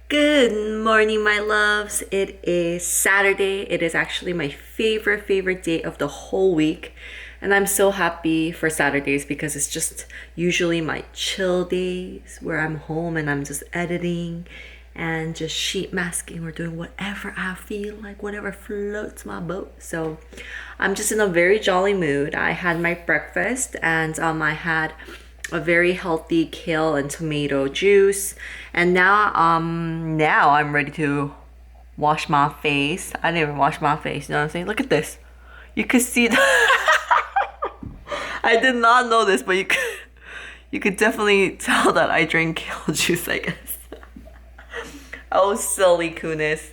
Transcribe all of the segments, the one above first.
Good morning, my loves. It is Saturday. It is actually my favorite day of the whole week. And I'm so happy for Saturdays because it's just usually my chill days where I'm home and I'm just editing and just sheet masking or doing whatever I feel like, whatever floats my boat. So I'm just in a very jolly mood. I had my breakfast and I had a very healthy kale and tomato juice, and now I'm ready to wash my face. I didn't even wash my face, you know what I'm saying? Look at this. You could see I did not know this, but you could definitely tell that I drink kale juice, I guess. Oh, silly Kunis.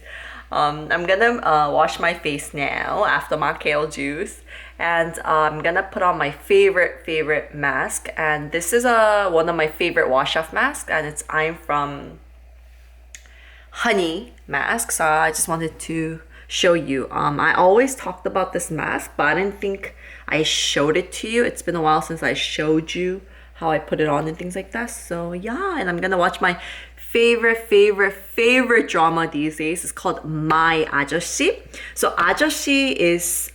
I'm gonna wash my face now after my kale juice, and I'm gonna put on my favorite mask. And this is one of my favorite wash off masks, and I'm from Honey mask. So I just wanted to show you. I always talked about this mask, but I didn't think I showed it to you. It's been a while since I showed you how I put it on and things like that. So yeah, and I'm gonna watch my favorite drama these days. It's called My 아저씨. So 아저씨 is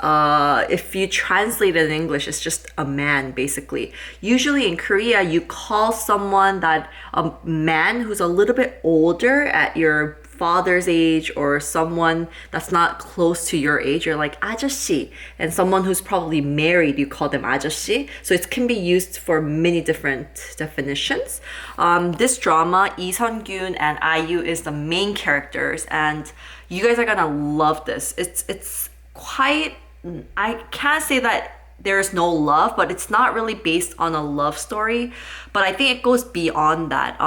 if you translate it in English, it's just a man basically. Usually in Korea, you call someone that a man who's a little bit older at your father's age or someone that's not close to your age, you're like 아저씨. And someone who's probably married, you call them 아저씨. So it can be used for many different definitions. This drama, Lee Sun-gyun and IU is the main characters, and you guys are gonna love this. It's quite, I can't say that there's no love, but it's not really based on a love story. But I think it goes beyond that.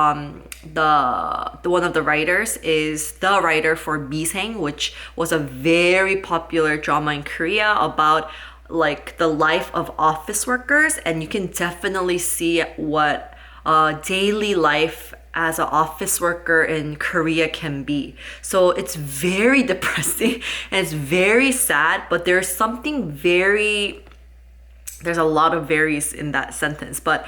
The one of the writers is the writer for Missheng, which was a very popular drama in Korea about like the life of office workers, and you can definitely see what daily life as an office worker in Korea can be. So it's very depressing and it's very sad, but there's a lot of varies in that sentence, but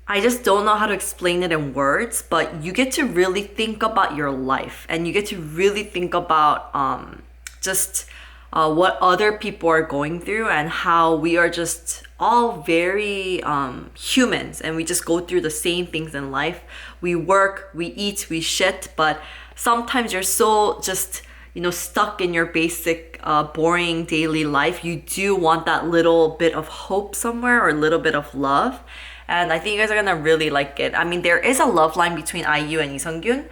I just don't know how to explain it in words. But you get to really think about your life, and you get to really think about just what other people are going through, and how we are just all very humans, and we just go through the same things in life. We work, we eat, we shit, but sometimes you're so just stuck in your basic boring daily life. You do want that little bit of hope somewhere, or a little bit of love, and I think you guys are gonna really like it. I mean, there is a love line between IU and Lee Sun-gyun,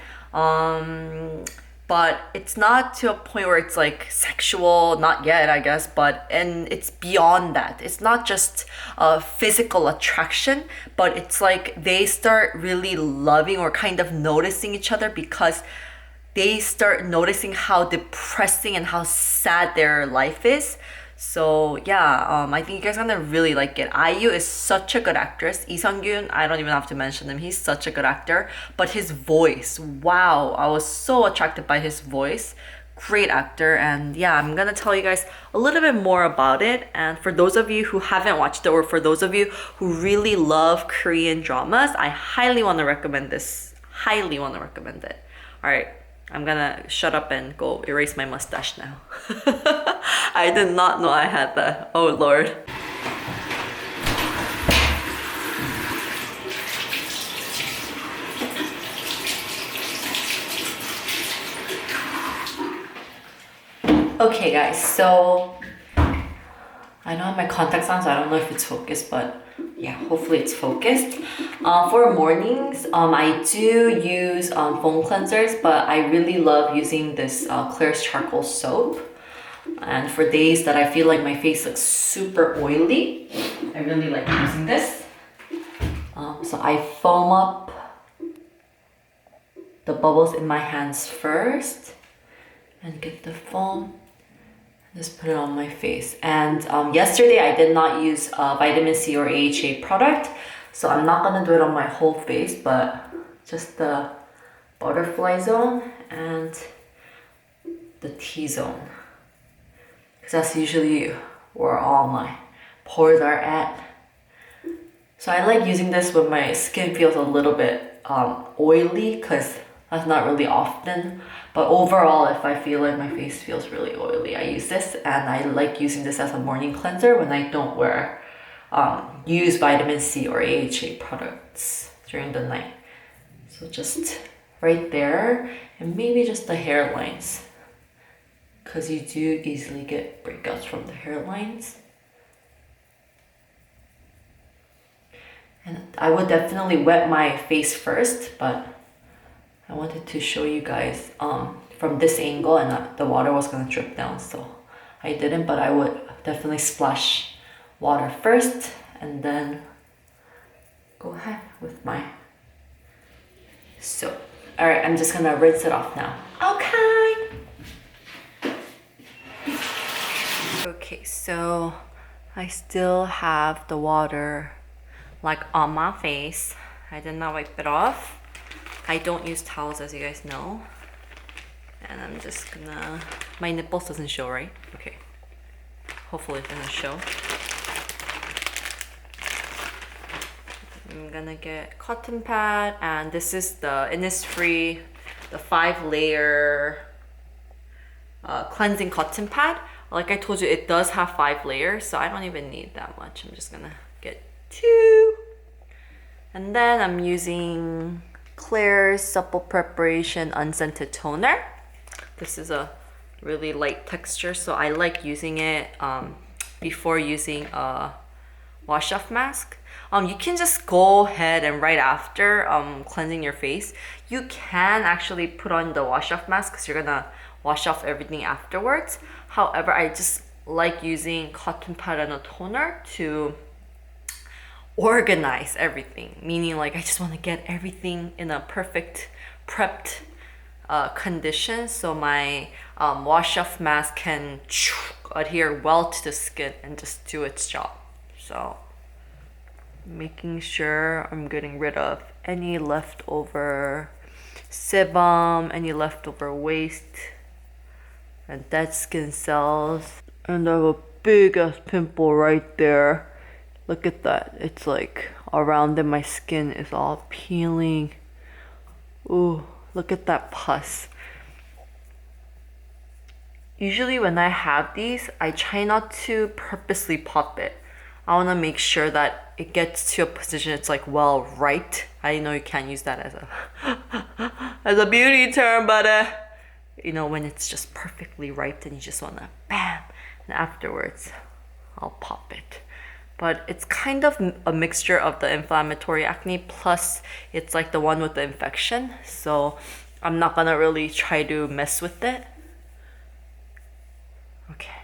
but it's not to a point where it's like sexual, not yet, I guess, and it's beyond that. It's not just a physical attraction, but it's like they start really loving or kind of noticing each other, because they start noticing how depressing and how sad their life is. So yeah, I think you guys are gonna really like it. IU is such a good actress. Lee Sun-gyun, I don't even have to mention him. He's such a good actor. But his voice, wow, I was so attracted by his voice. Great actor. And yeah, I'm gonna tell you guys a little bit more about it. And for those of you who haven't watched it, or for those of you who really love Korean dramas, I highly want to recommend this. Highly want to recommend it. All right, I'm gonna shut up and go erase my mustache now. I did not know I had that. Oh Lord. Okay guys, so I don't have my contacts on, so I don't know if it's focused, but yeah, hopefully it's focused. For mornings, I do use foam cleansers, but I really love using this KLAIRS charcoal soap. And for days that I feel like my face looks super oily, I really like using this. So I foam up the bubbles in my hands first and get the foam. Just put it on my face. And yesterday I did not use vitamin C or AHA product, so I'm not gonna do it on my whole face, but just the butterfly zone and the T-zone, because that's usually where all my pores are at. So I like using this when my skin feels a little bit oily, because That's not really often, but overall, if I feel like my face feels really oily, I use this, and I like using this as a morning cleanser when I don't wear use vitamin C or AHA products during the night. So just right there, and maybe just the hairlines, because you do easily get breakouts from the hairlines. And I would definitely wet my face first, but I wanted to show you guys from this angle, and the water was gonna drip down, so I didn't, but I would definitely splash water first and then go ahead with my soap. All right, I'm just gonna rinse it off now. Okay. Okay, so I still have the water like on my face. I did not wipe it off. I don't use towels, as you guys know. And I'm just gonna, my nipples doesn't show, right? Okay. Hopefully it doesn't show. I'm gonna get cotton pad, and this is the Innisfree, the 5-layer cleansing cotton pad. Like I told you, it does have 5 layers, so I don't even need that much. I'm just gonna get 2. And then I'm using KLAIRS Supple Preparation Unscented Toner. This is a really light texture, so I like using it before using a wash-off mask. You can just go ahead and right after cleansing your face, you can actually put on the wash-off mask because you're gonna wash off everything afterwards. However, I just like using cotton pad and a toner to organize everything, meaning like I just want to get everything in a perfect prepped condition, so my wash-off mask can adhere well to the skin and just do its job. So making sure I'm getting rid of any leftover sebum, any leftover waste and dead skin cells. And I have a big ass pimple right there. Look at that. It's like around it, my skin is all peeling. Ooh, look at that pus. Usually when I have these, I try not to purposely pop it. I want to make sure that it gets to a position it's like well ripe. I know you can't use that as a as a beauty term, but you know, when it's just perfectly ripe and you just want to bam, and afterwards I'll pop it. But it's kind of a mixture of the inflammatory acne plus it's like the one with the infection, so I'm not gonna really try to mess with it. Okay,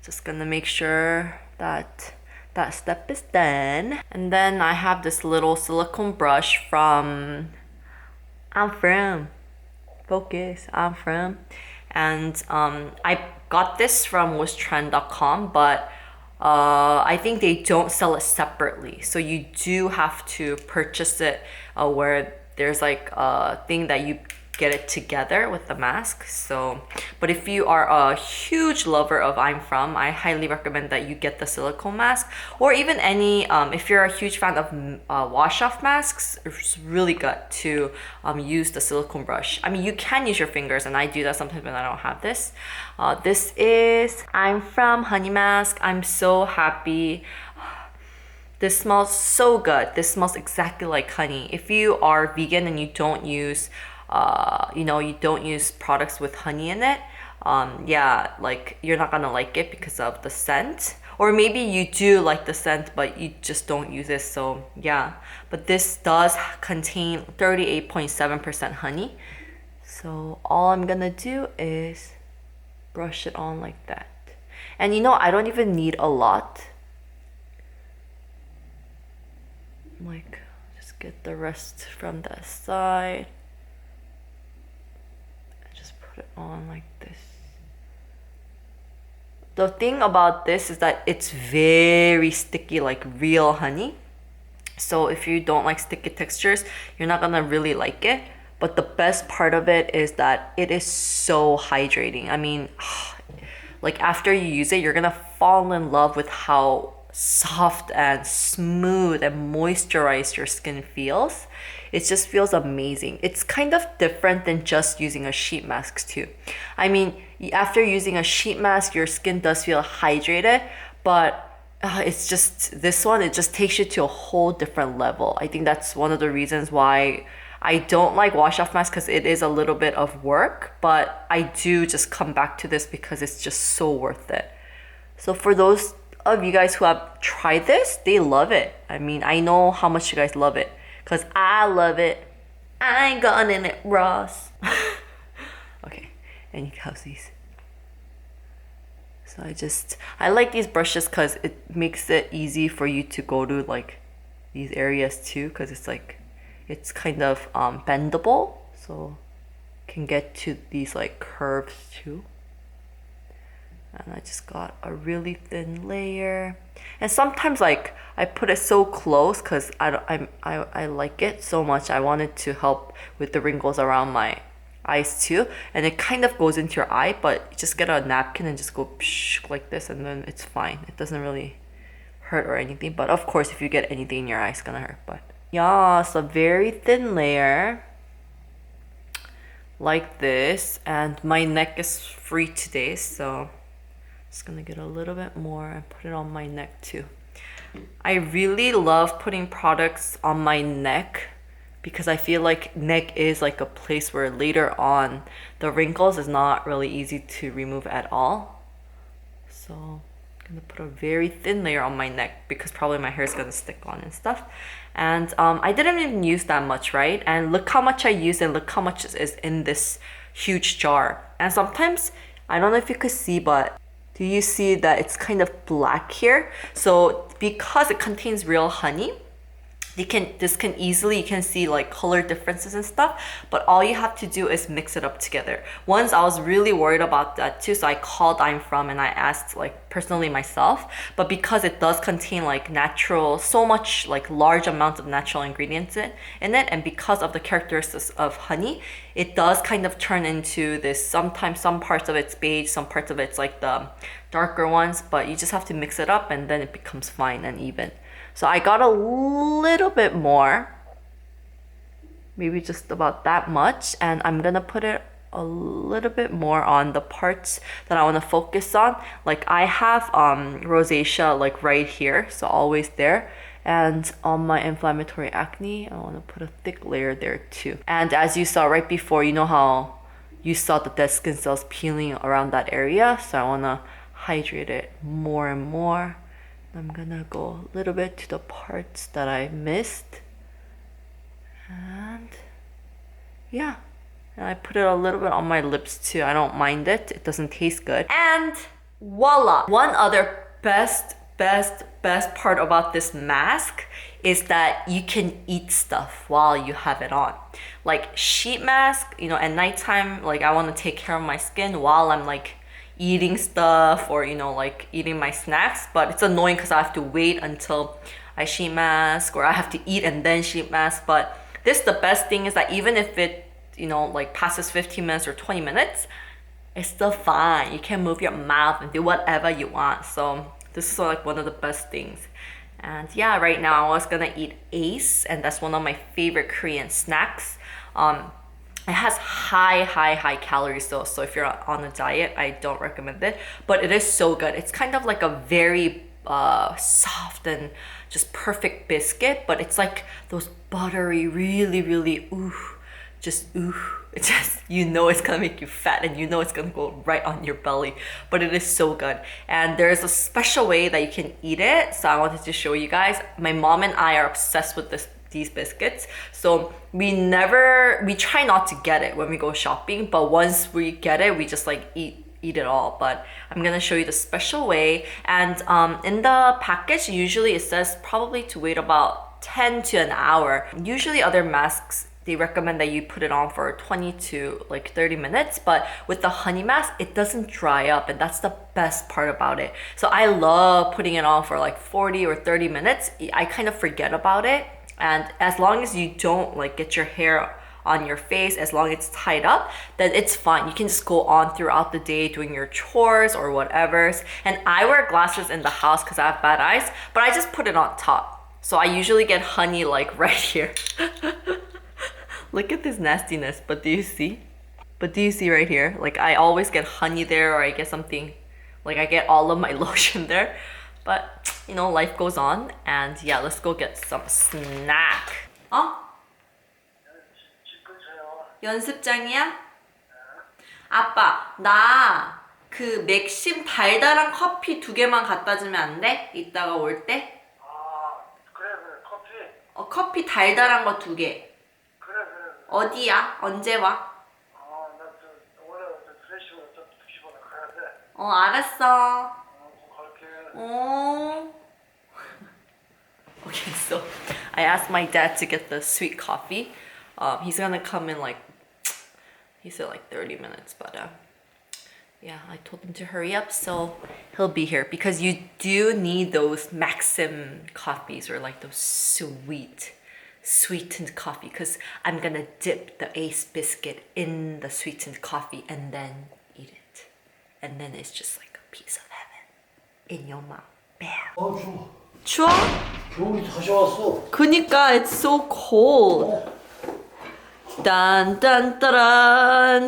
just gonna make sure that that step is done. And then I have this little silicone brush from Focus, and I got this from wishtrend.com, but I think they don't sell it separately, so you do have to purchase it where there's like a thing that you get it together with the mask. So, but if you are a huge lover of I highly recommend that you get the silicone mask, or even any if you're a huge fan of wash-off masks, it's really good to use the silicone brush. I mean, you can use your fingers, and I do that sometimes when I don't have this. This is honey mask. I'm so happy. This smells so good. This smells exactly like honey. If you are vegan and you don't use you don't use products with honey in it, yeah, like you're not gonna like it because of the scent. Or maybe you do like the scent, but you just don't use it, so yeah. But this does contain 38.7% honey. So all I'm gonna do is brush it on like that. And you know, I don't even need a lot. Like, just get the rest from the side. Put it on like this. The thing about this is that it's very sticky, like real honey. So if you don't like sticky textures, you're not gonna really like it. But the best part of it is that it is so hydrating. I mean, like after you use it, you're gonna fall in love with how soft and smooth and moisturized your skin feels. It just feels amazing. It's kind of different than just using a sheet mask too. I mean, after using a sheet mask, your skin does feel hydrated, but it's just this one, it just takes you to a whole different level. I think that's one of the reasons why I don't like wash off masks, because it is a little bit of work, but I do just come back to this because it's just so worth it. So for those of you guys who have tried this, they love it. I mean, I know how much you guys love it because I love it. I ain't gotten it, Ross. Okay, and you have these. So I like these brushes because it makes it easy for you to go to like these areas too, because it's kind of bendable, so you can get to these like curves too. And I just got a really thin layer, and sometimes like I put it so close because I like it so much. I wanted to help with the wrinkles around my eyes too, and it kind of goes into your eye, but you just get a napkin and just go psh, like this, and then it's fine. It doesn't really hurt or anything, but of course if you get anything in your eye, it's gonna hurt. But yeah, so very thin layer like this, and my neck is free today, so just gonna get a little bit more and put it on my neck too. I really love putting products on my neck because I feel like neck is like a place where later on the wrinkles is not really easy to remove at all. So I'm gonna put a very thin layer on my neck because probably my hair is gonna stick on and stuff. And I didn't even use that much, right? And look how much I used and look how much is in this huge jar. And sometimes, I don't know if you could see, but do you see that it's kind of black here? So because it contains real honey, you can see like color differences and stuff, but all you have to do is mix it up together. Once I was really worried about that too, so I called I'm From and I asked like personally myself, but because it does contain like natural, so much like large amounts of natural ingredients in it, and because of the characteristics of honey, it does kind of turn into this, sometimes some parts of it's beige, some parts of it's like the darker ones, but you just have to mix it up and then it becomes fine and even. So I got a little bit more, maybe just about that much, and I'm gonna put it a little bit more on the parts that I want to focus on. Like I have rosacea like right here, so always there, and on my inflammatory acne, I want to put a thick layer there too. And as you saw right before, you know how you saw the dead skin cells peeling around that area, so I want to hydrate it more and more. I'm gonna go a little bit to the parts that I missed, and yeah, and I put it a little bit on my lips too. I don't mind it, it doesn't taste good. And voila! One other best part about this mask is that you can eat stuff while you have it on. Like sheet mask, you know, at nighttime, like I want to take care of my skin while I'm like eating stuff or, you know, like eating my snacks, but it's annoying because I have to wait until I sheet mask, or I have to eat and then sheet mask. But this, the best thing is that even if it, you know, like passes 15 minutes or 20 minutes, it's still fine. You can move your mouth and do whatever you want. So this is like one of the best things. And yeah, right now I was gonna eat Ace, and that's one of my favorite Korean snacks. It has high calories though, so if you're on a diet, I don't recommend it, but it is so good. It's kind of like a very soft and just perfect biscuit, but it's like those buttery, really it's just, you know, it's gonna make you fat and you know it's gonna go right on your belly, but it is so good. And there's a special way that you can eat it, so I wanted to show you guys. My mom and I are obsessed with these biscuits, so we try not to get it when we go shopping, but once we get it, we just like eat it all. But I'm gonna show you the special way. And in the package, usually it says probably to wait about 10 to an hour. Usually other masks, they recommend that you put it on for 20 to like 30 minutes, but with the honey mask, it doesn't dry up, and that's the best part about it. So I love putting it on for like 40 or 30 minutes. I kind of forget about it, and as long as you don't like get your hair on your face, as long as it's tied up, then it's fine. You can just go on throughout the day doing your chores or whatever. And I wear glasses in the house because I have bad eyes, but I just put it on top. So I usually get honey like right here. Look at this nastiness, but do you see? But do you see right here? Like I always get honey there or I get something, like I get all of my lotion there. But you know, life goes on and yeah, let's go get some snack. 어? 연습장이야? 아빠, 나 그 맥심 달달한 커피 2개만 갖다 주면 안 돼? 이따가 올 때? 그래 커피. 커피 달달한 거 2개. 그래. 어디야? 언제 와? 나 오늘 프레시로 좀 2시반에 가야 돼. 알았어. 갈게. Okay, so I asked my dad to get the sweet coffee. He's gonna come in like, he said like 30 minutes, but yeah, I told him to hurry up, so he'll be here because you do need those Maxim coffees or like those sweetened coffee because I'm gonna dip the Ace biscuit in the sweetened coffee and then eat it. And then it's just like a piece of heaven in your mouth. Bam. 추워. 추워? 겨울이 다시 왔어. 그니까 it's so cold. 딴딴따란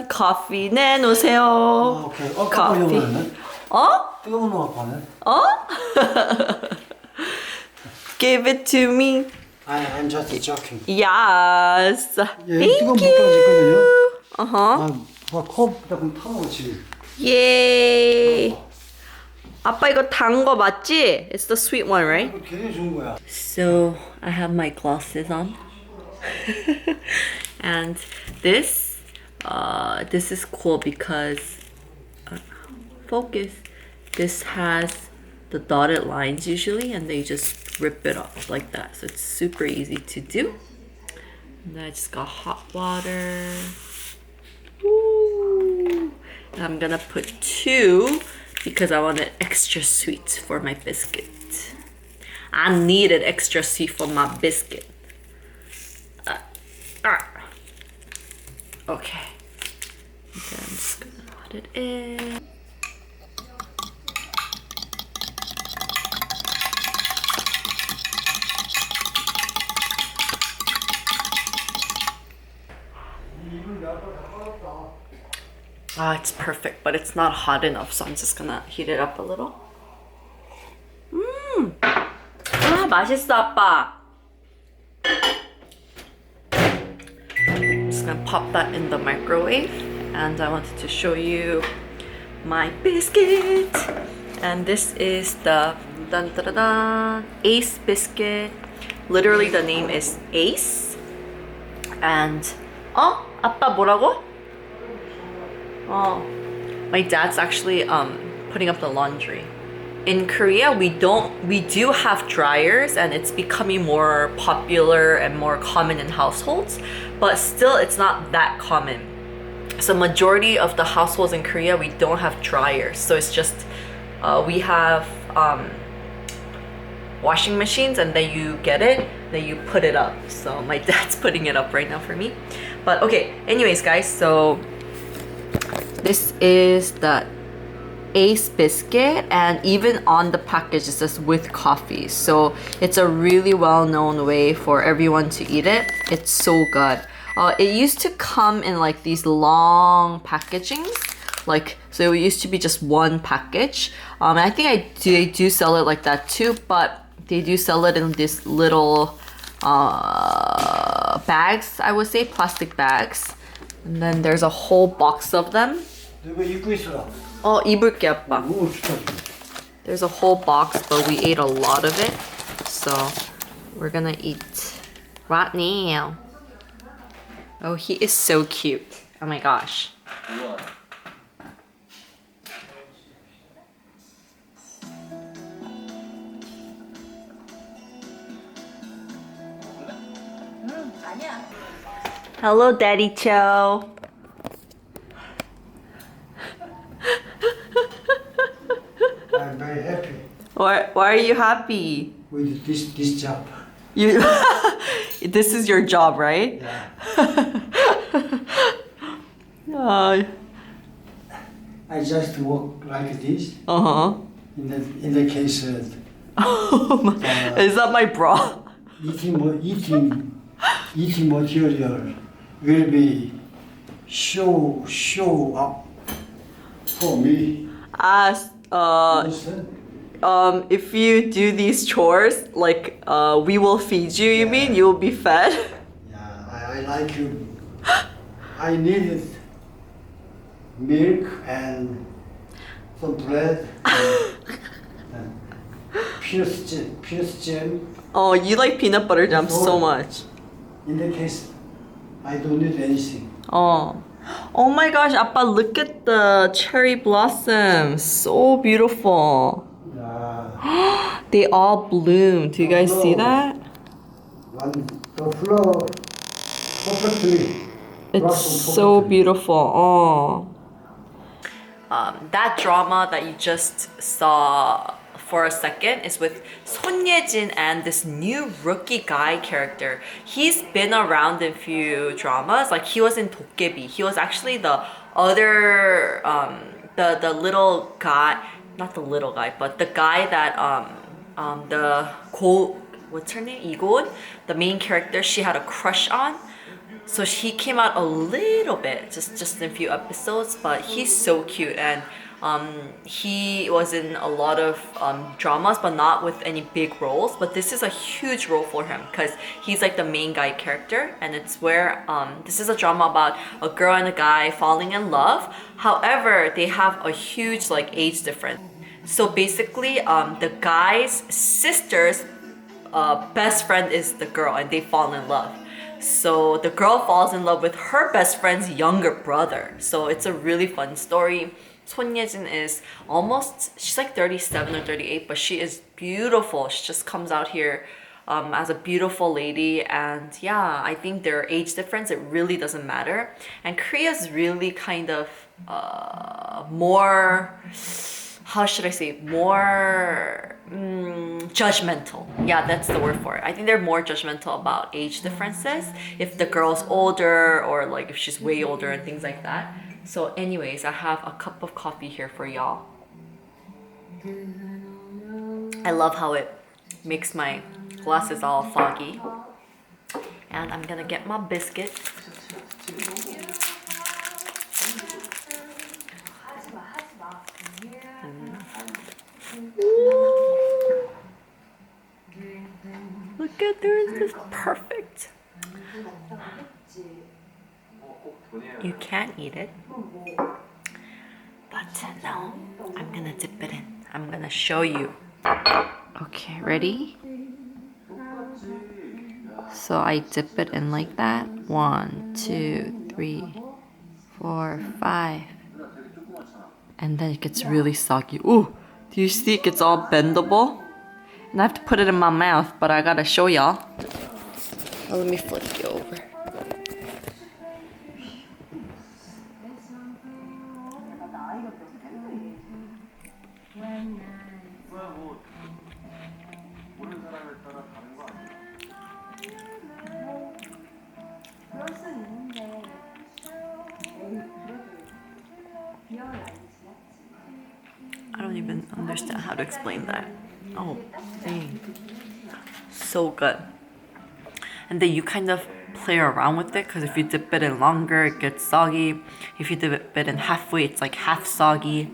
커피 내놓으세요. 오케이. 커피. 뜨거운 거 갖고 왔네. Give it to me. I'm just joking. Yes. Thank you. 컵 조금 타먹었지. Yay. 아빠 이거 단 거 맞지? It's the sweet one, right? 이거 굉장히 좋은 거야. So I have my glasses on. And this is cool because focus. This has the dotted lines usually, and they just rip it off like that. So it's super easy to do. And then I just got hot water. Ooh. And I'm gonna put 2 because I wanted extra sweet for my biscuit. I needed extra sweet for my biscuit. Okay. Then I'm just gonna put it in. It's perfect, but it's not hot enough, so I'm just gonna heat it up a little. 맛있어, 아빠. I'm just gonna pop that in the microwave, and I wanted to show you my biscuit. And this is the Ace biscuit. Literally, the name is Ace. And 아빠 뭐라고? My dad's actually putting up the laundry. In Korea, we do have dryers, and it's becoming more popular and more common in households, but still it's not that common. So majority of the households in Korea, we don't have dryers. So it's just we have washing machines, and then you get it, then you put it up. So my dad's putting it up right now for me. But okay, anyways guys, so this is the Ace biscuit, and even on the package it says with coffee. So it's a really well-known way for everyone to eat it. It's so good. It used to come in like these long packagings, like, so it used to be just one package. I think they do sell it like that too, but they do sell it in these little bags, I would say, plastic bags. And then there's a whole box of them. 내가 입고 있어라. 입을게 아빠. 너무 좋다. There's a whole box, but we ate a lot of it, so we're gonna eat right now. Oh, he is so cute. Oh my gosh. Hello, Daddy Cho. I'm very happy Why are you happy? with this job. You this is your job, right? Yeah. I just work like this. In the case Is that my bra? eating material will be show up for me. As Understand? if you do these chores, like we will feed you. You mean you will be fed? Yeah, I like you. I needed milk and some bread and pierce jam. Oh, you like peanut butter jam so much. In that case, I don't need anything. Oh. Oh my gosh, Appa, look at the cherry blossoms. So beautiful. Yeah. They all bloom. Do you guys see that? The flower perfectly. It's blossom so perfectly. beautiful. Oh. That drama that you just saw for a second is with Son Ye-jin and this new rookie guy character. He's been around in few dramas. Like he was in Dokkaebi. He was actually the other the little guy, not the little guy, but the guy that the what's her name? Igon, the main character, she had a crush on. So he came out a little bit, just in a few episodes, but he's so cute and he was in a lot of dramas, but not with any big roles. But this is a huge role for him because he's like the main guy character, and it's where this is a drama about a girl and a guy falling in love. However, they have a huge like age difference. So basically, the guy's sister's best friend is the girl, and they fall in love. So the girl falls in love with her best friend's younger brother. So it's a really fun story. Son Ye-jin is she's like 37 or 38, but she is beautiful. She just comes out here as a beautiful lady. And yeah, I think their age difference, it really doesn't matter. And Korea's really kind of more, how should I say, more judgmental. Yeah, that's the word for it. I think they're more judgmental about age differences. If the girl's older or like if she's way older and things like that. So anyways, I have a cup of coffee here for y'all. I love how it makes my glasses all foggy. And I'm gonna get my biscuit. Look at this, this is perfect. You can't eat it. But no, I'm gonna dip it in. I'm gonna show you. Okay, ready? So I dip it in like that. 1, 2, 3, 4, 5. And then it gets really soggy. Ooh, do you see it gets all bendable? And I have to put it in my mouth, but I gotta show y'all. Oh, let me flip you over. I don't even understand how to explain that. Oh, dang. So good. And then you kind of play around with it because if you dip it in longer, it gets soggy. If you dip it in halfway, it's like half soggy.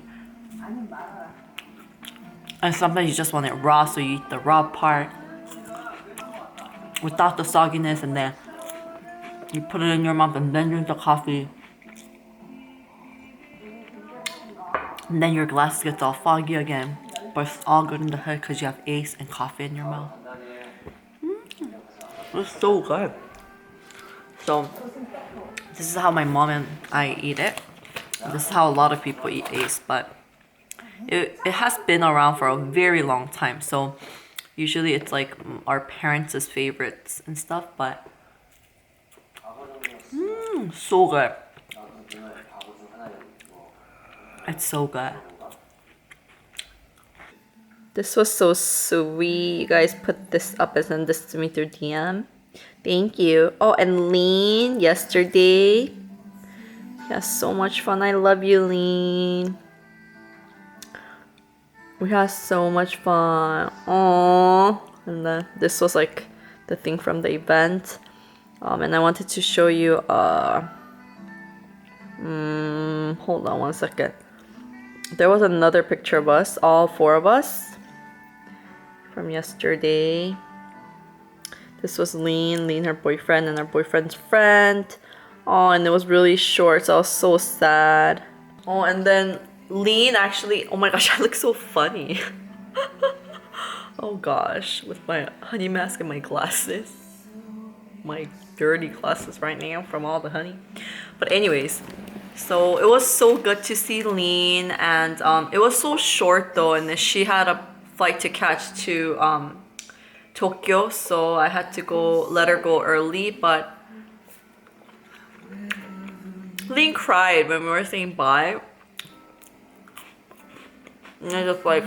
And sometimes you just want it raw, so you eat the raw part without the sogginess, and then you put it in your mouth and then drink the coffee. And then your glass gets all foggy again, but it's all good in the head because you have Ace and coffee in your mouth. It's so good. So this is how my mom and I eat it. This is how a lot of people eat Ace, but it has been around for a very long time. So usually it's like our parents' favorites and stuff, but so good. It's so good. This was so sweet. You guys put this up and sent this to me through DM. Thank you. Oh, and Lean yesterday. Yeah, so much fun. I love you, Lean. We had so much fun. Aww. And then this was like the thing from the event. And I wanted to show you, hold on one second. There was another picture of us, all four of us, from yesterday. This was Lean, her boyfriend, and her boyfriend's friend. Oh, and it was really short, so I was so sad. Oh, and then Lean actually, oh my gosh, I look so funny. Oh gosh, with my honey mask and my glasses. My dirty glasses right now from all the honey. But anyways, so it was so good to see Lean, and it was so short though, and then she had a flight to catch to Tokyo, so I had to let her go early, but Lean cried when we were saying bye. And I just like,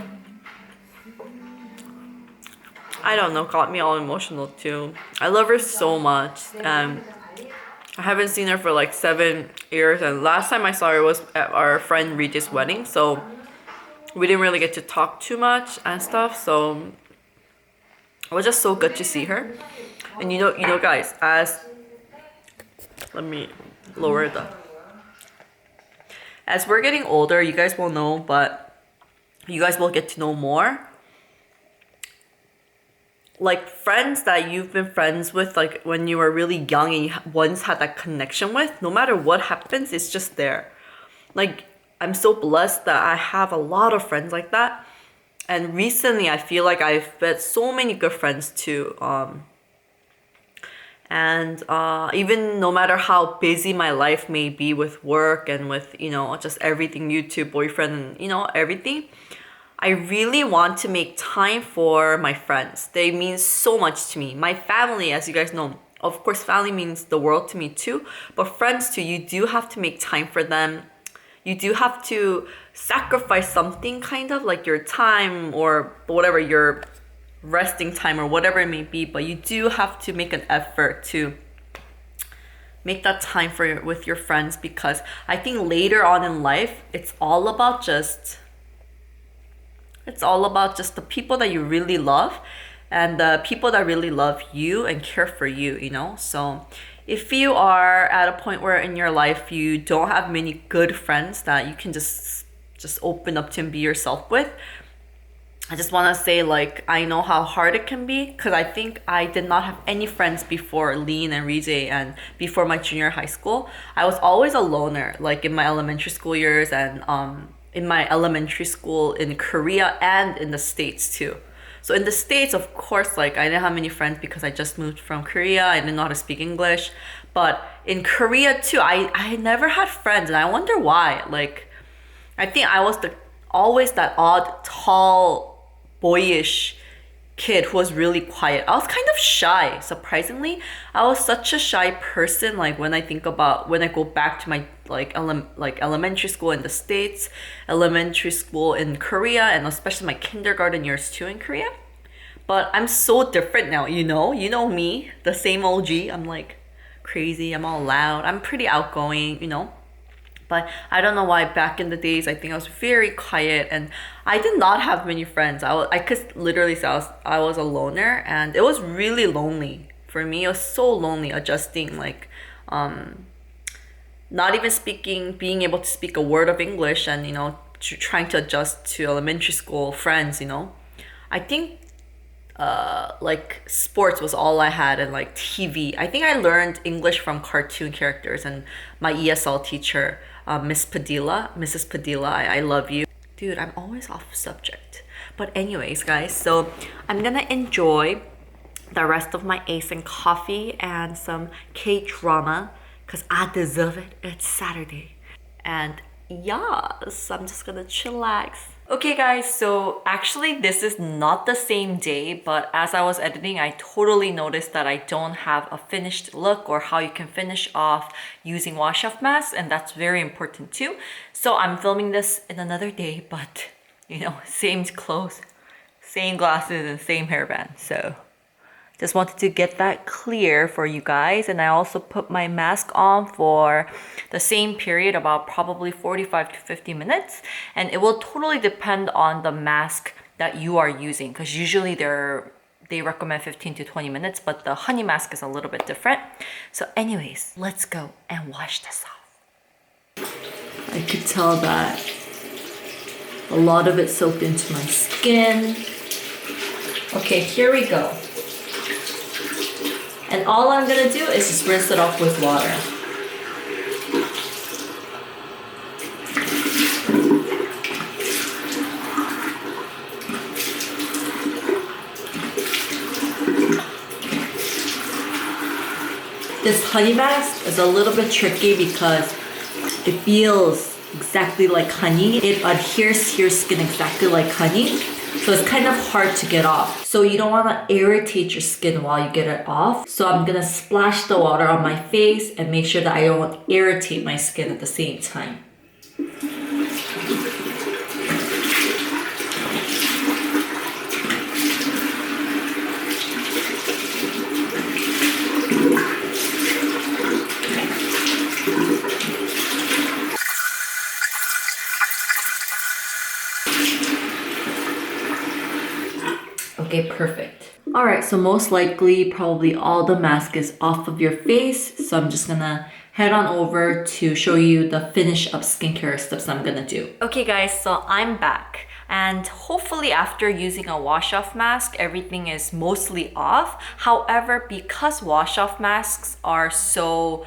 I don't know, got me all emotional too. I love her so much, and I haven't seen her for like 7 years, and last time I saw her was at our friend Regis' wedding, so we didn't really get to talk too much and stuff, so it was just so good to see her. And you know guys, let me lower as we're getting older, you guys will know, but you guys will get to know more. Like friends that you've been friends with like when you were really young and you once had that connection with, no matter what happens, it's just there. Like, I'm so blessed that I have a lot of friends like that. And recently I feel like I've met so many good friends too. Even no matter how busy my life may be with work and with, just everything, YouTube, boyfriend, and, everything, I really want to make time for my friends. They mean so much to me. My family, as you guys know, of course, family means the world to me too, but friends too, you do have to make time for them. You do have to sacrifice something, kind of like your time or whatever, your resting time or whatever it may be, but you do have to make an effort to make that time with your friends, because I think later on in life, it's all about just the people that you really love and the people that really love you and care for you, So if you are at a point where in your life you don't have many good friends that you can just open up to and be yourself with, I just want to say, like, I know how hard it can be, because I think I did not have any friends before Lean and Rijay and before my junior high school. I was always a loner, like in my elementary school years and in my elementary school in Korea and in the States too. So in the States, of course, like, I didn't have many friends because I just moved from Korea. I didn't know how to speak English. But in Korea too, I never had friends, and I wonder why. Like, I think I was always that odd, tall, boyish kid who was really quiet. I was kind of shy, surprisingly. I was such a shy person. Like, when I go back to my elementary school in the States, elementary school in Korea, and especially my kindergarten years too in Korea. But I'm so different now, you know me, the same OG. I'm like crazy, I'm all loud, I'm pretty outgoing, But I don't know why back in the days, I think I was very quiet and I did not have many friends. I could literally say I was a loner, and it was really lonely for me. It was so lonely adjusting, like, not even being able to speak a word of English, and, trying to adjust to elementary school friends, I think like sports was all I had, and like TV. I think I learned English from cartoon characters and my ESL teacher, Mrs. Padilla, I love you. Dude, I'm always off subject. But anyways, guys, so I'm gonna enjoy the rest of my Ace and coffee and some K-drama, because I deserve it. It's Saturday. And yes, I'm just gonna chillax. Okay guys, so actually this is not the same day, but as I was editing, I totally noticed that I don't have a finished look or how you can finish off using wash off masks, and that's very important too. So I'm filming this in another day, but same clothes, same glasses, and same hairband. So just wanted to get that clear for you guys. And I also put my mask on for the same period, about probably 45 to 50 minutes. And it will totally depend on the mask that you are using, because usually they're they recommend 15 to 20 minutes, but the honey mask is a little bit different. So anyways, let's go and wash this off. I could tell that a lot of it soaked into my skin. Okay, here we go. And all I'm gonna do is just rinse it off with water. This honey mask is a little bit tricky because it feels exactly like honey. It adheres to your skin exactly like honey. So it's kind of hard to get off. So you don't want to irritate your skin while you get it off. So I'm gonna splash the water on my face and make sure that I don't irritate my skin at the same time. Okay, perfect. All right, so most likely, probably all the mask is off of your face. So I'm just gonna head on over to show you the finish up skincare steps I'm gonna do. Okay guys, so I'm back. And hopefully after using a wash-off mask, everything is mostly off. However, because wash-off masks are so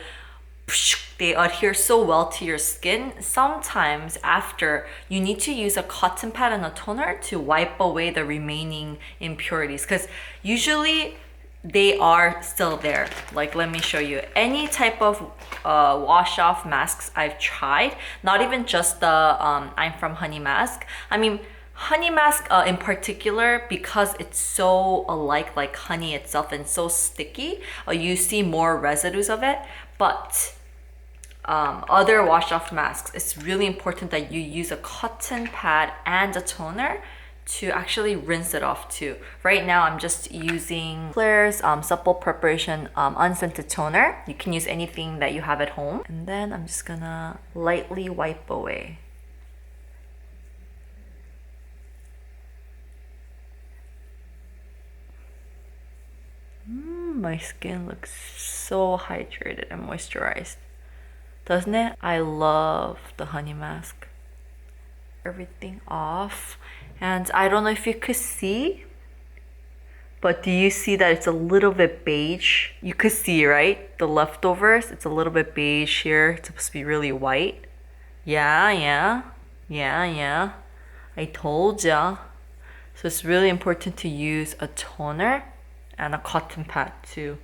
they adhere so well to your skin, sometimes after you need to use a cotton pad and a toner to wipe away the remaining impurities, because usually they are still there. Like, let me show you. Any type of wash off masks I've tried, not even just the I'm from Honey mask. I mean, honey mask in particular, because it's so alike like honey itself and so sticky, you see more residues of it. But other wash off masks, it's really important that you use a cotton pad and a toner to actually rinse it off too. Right now I'm just using KLAIRS Supple Preparation Unscented Toner. You can use anything that you have at home. And then I'm just gonna lightly wipe away. My skin looks so hydrated and moisturized, doesn't it? I love the honey mask. Everything off. And I don't know if you could see, but do you see that it's a little bit beige? You could see, right? The leftovers, it's a little bit beige here. It's supposed to be really white. Yeah. I told ya. So it's really important to use a toner and a cotton pad to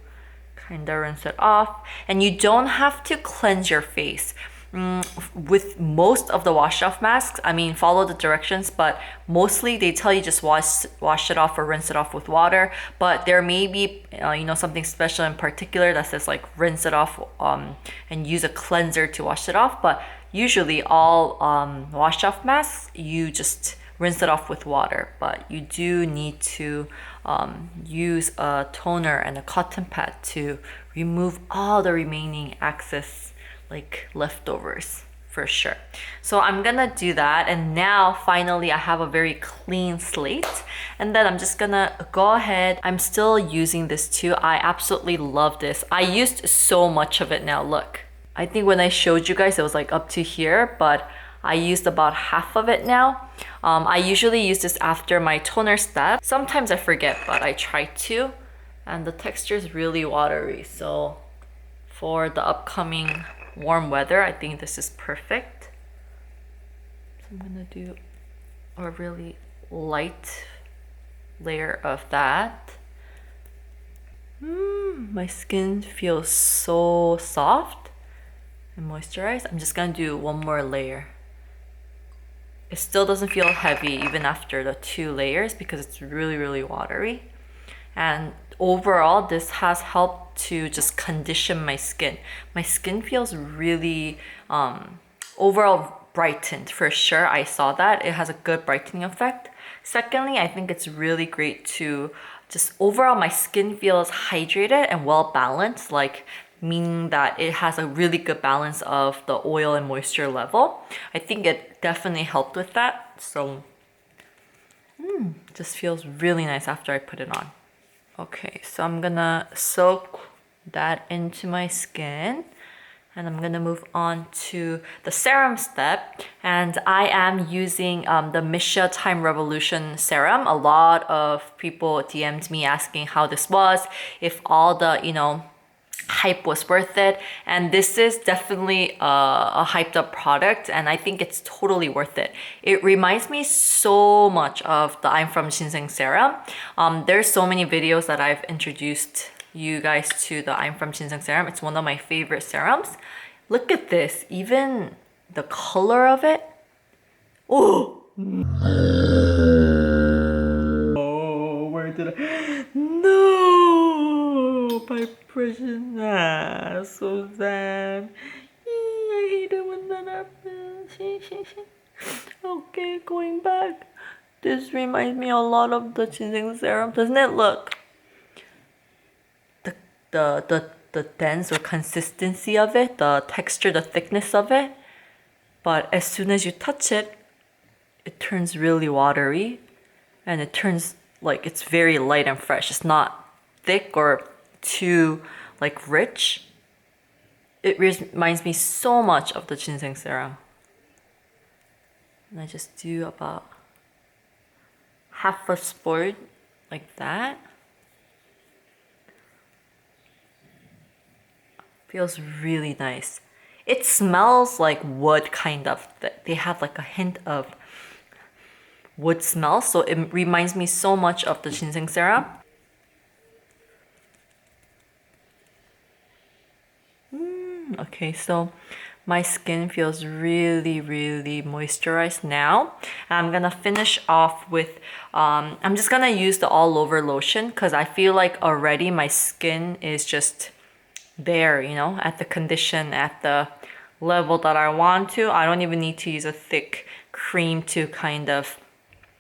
kind of rinse it off. And you don't have to cleanse your face. With most of the wash off masks, I mean, follow the directions, but mostly they tell you just wash it off or rinse it off with water. But there may be something special in particular that says like rinse it off and use a cleanser to wash it off. But usually all wash off masks, you just rinse it off with water. But you do need to use a toner and a cotton pad to remove all the remaining excess like leftovers for sure. So I'm gonna do that, and now finally I have a very clean slate. And then I'm just gonna go ahead. I'm still using this too. I absolutely love this. I used so much of it now. Look, I think when I showed you guys it was like up to here, but I used about half of it now. I usually use this after my toner step. Sometimes I forget, but I try to. And the texture is really watery, so for the upcoming warm weather, I think this is perfect. So I'm gonna do a really light layer of that. My skin feels so soft and moisturized. I'm just gonna do one more layer. It still doesn't feel heavy even after the 2 layers because it's really watery. And overall, this has helped to just condition my skin. My skin feels really overall brightened for sure. I saw that. It has a good brightening effect. Secondly, I think it's really great to just overall my skin feels hydrated and well balanced, like meaning that it has a really good balance of the oil and moisture level. I think it definitely helped with that. So just feels really nice after I put it on. Okay, so I'm gonna soak that into my skin. And I'm gonna move on to the serum step. And I am using the MISSHA Time Revolution serum. A lot of people DM'd me asking how this was, if all the, hype was worth it. And this is definitely a hyped up product, and I think it's totally worth it. It reminds me so much of the I'm From Ginseng serum. There's so many videos that I've introduced you guys to the I'm From Ginseng serum. It's one of my favorite serums. Look at this, even the color of it. Oh, where did I? No, my precious ass, so sad. I hate it when that happens. Okay, going back. This reminds me a lot of the ginseng serum, doesn't it? Look. The dense or consistency of it, the texture, the thickness of it. But as soon as you touch it, it turns really watery, and it turns like it's very light and fresh. It's not thick or too like rich. It reminds me so much of the ginseng serum. And I just do about half a spoon like that. Feels really nice. It smells like wood, kind of. They have like a hint of wood smell, so it reminds me so much of the ginseng serum. Okay, so my skin feels really, really moisturized now. I'm gonna finish off with, I'm just gonna use the all over lotion because I feel like already my skin is just there, at the condition, at the level that I want to. I don't even need to use a thick cream to kind of,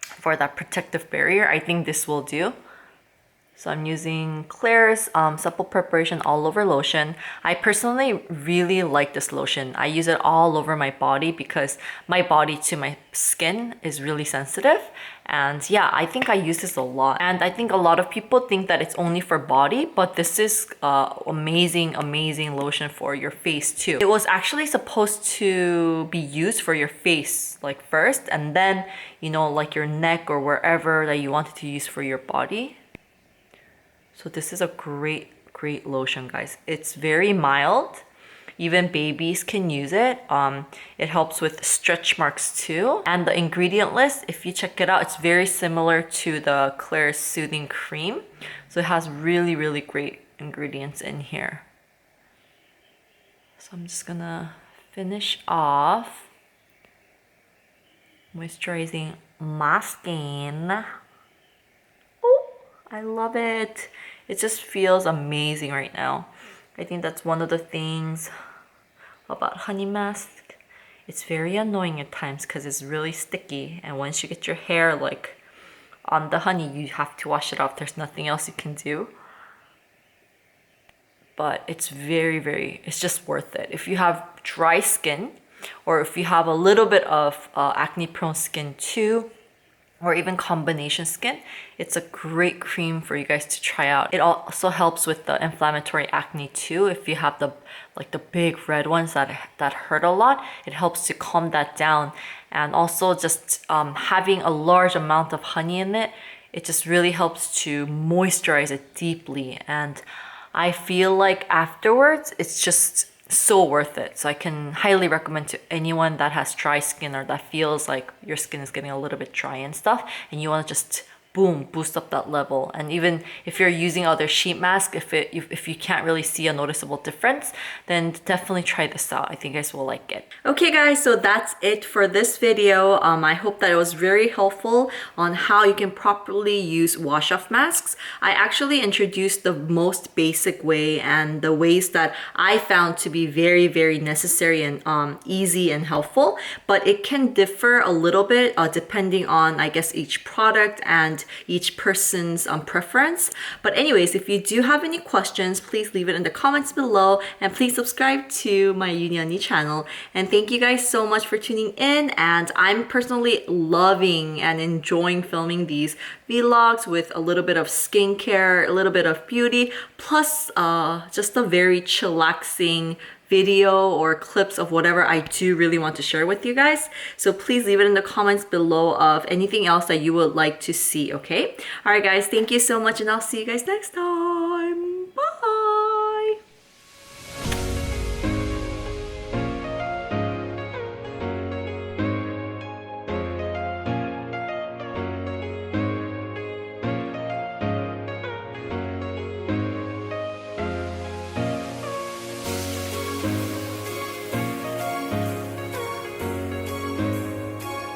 for that protective barrier. I think this will do. So I'm using KLAIRS Supple Preparation All Over Lotion. I personally really like this lotion. I use it all over my body because my body to my skin is really sensitive. And yeah, I think I use this a lot. And I think a lot of people think that it's only for body, but this is amazing, amazing lotion for your face too. It was actually supposed to be used for your face like first, and then, like your neck or wherever that you wanted to use for your body. So this is a great, great lotion, guys. It's very mild. Even babies can use it. It helps with stretch marks too. And the ingredient list, if you check it out, it's very similar to the KLAIRS Soothing Cream. So it has really, really great ingredients in here. So I'm just gonna finish off moisturizing my skin. I love it. It just feels amazing right now. I think that's one of the things about honey mask. It's very annoying at times because it's really sticky, and once you get your hair like on the honey, you have to wash it off. There's nothing else you can do. But it's very, very, it's just worth it. If you have dry skin, or if you have a little bit of acne prone skin too, or even combination skin, it's a great cream for you guys to try out. It also helps with the inflammatory acne too. If you have the big red ones that hurt a lot, it helps to calm that down. And also just having a large amount of honey in it, it just really helps to moisturize it deeply. And I feel like afterwards, it's just so worth it. So I can highly recommend to anyone that has dry skin or that feels like your skin is getting a little bit dry and stuff, and you want to just boom, boost up that level. And even if you're using other sheet mask, if you can't really see a noticeable difference, then definitely try this out. I think you guys will like it. Okay guys, so that's it for this video. I hope that it was very helpful on how you can properly use wash-off masks. I actually introduced the most basic way and the ways that I found to be very, very necessary and easy and helpful, but it can differ a little bit depending on, I guess, each product and understand each person's preference. But anyways, if you do have any questions, please leave it in the comments below, and please subscribe to my Unioni channel. And thank you guys so much for tuning in, and I'm personally loving and enjoying filming these vlogs with a little bit of skincare, a little bit of beauty, plus just a very chillaxing video or clips of whatever I do really want to share with you guys. So please leave it in the comments below of anything else that you would like to see, okay? Alright guys, thank you so much, and I'll see you guys next time.